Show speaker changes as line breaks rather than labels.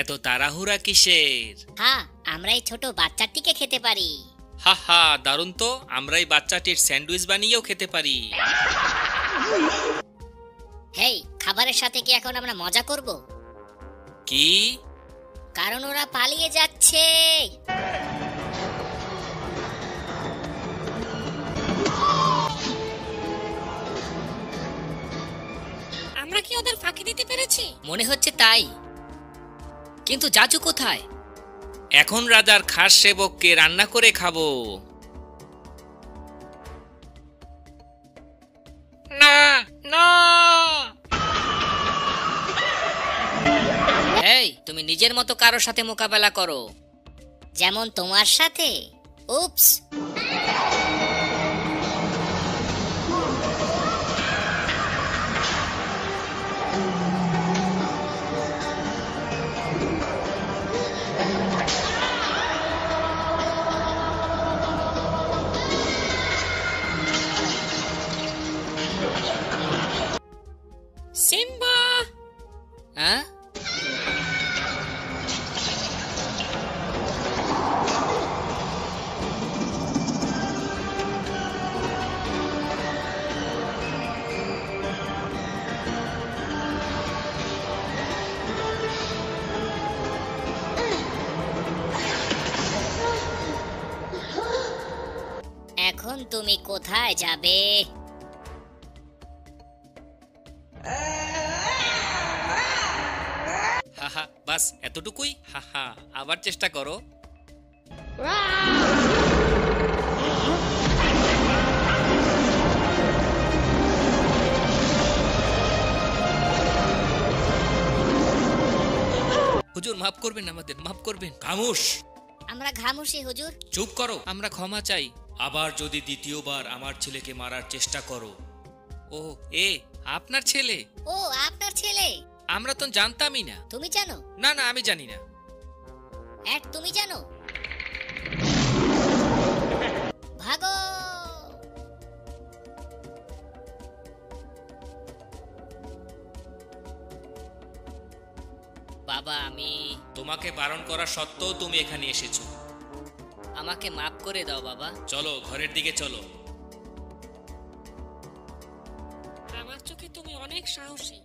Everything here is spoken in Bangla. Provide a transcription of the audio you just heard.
এত তাড়াহুড়া কিসের?
হ্যাঁ, আমরা এই ছোট বাচ্চাটিকে খেতে পারি।
হা হা, দারুণ তো। আমরা এই বাচ্চাটির স্যান্ডউইচ বানিয়েও খেতে পারি।
হেই, খাবারের সাথে কি এখন আমরা মজা করব?
কি?
কারণ ওরা পালিয়ে যাচ্ছে।
আমরা কি ওদের ফাঁকি দিতে পেরেছি?
মনে হচ্ছে তাই। কিন্তু জাজু কোথায়?
এখন রাজার খাস সেবককে রান্না করে খাবো। না না।
এই, তুমি নিজের মতো কারোর সাথে মোকাবেলা করো। যেমন তোমার সাথে। উপস।
সিম্বা!
হ্যাঁ? এখন তুমি কোথায় যাবে?
হাহা, বাস এতটুকুই? হাহা, আবার চেষ্টা করো। হুজুর, মাফ করবেন, আমাদের মাফ করবেন। খামোশ।
আমরা ঘামুশি হুজুর।
চুপ করো, আমরা ক্ষমা চাই। আবার যদি দ্বিতীয়বার আমার ছেলেকে মারার চেষ্টা করো। ও, আপনার ছেলে?
ও, আপনার ছেলে?
আমরা তো জানতামই না।
তুমি জানো?
না না, আমি জানি না।
তুমি জানো? ভাগো! বাবা, আমি
তোমাকে বারণ করা সত্ত্বেও তুমি এখানে এসেছো।
আমাকে মাফ করে দাও বাবা।
চলো, ঘরের দিকে চলো।
আমার চোখে তুমি অনেক সাহসী।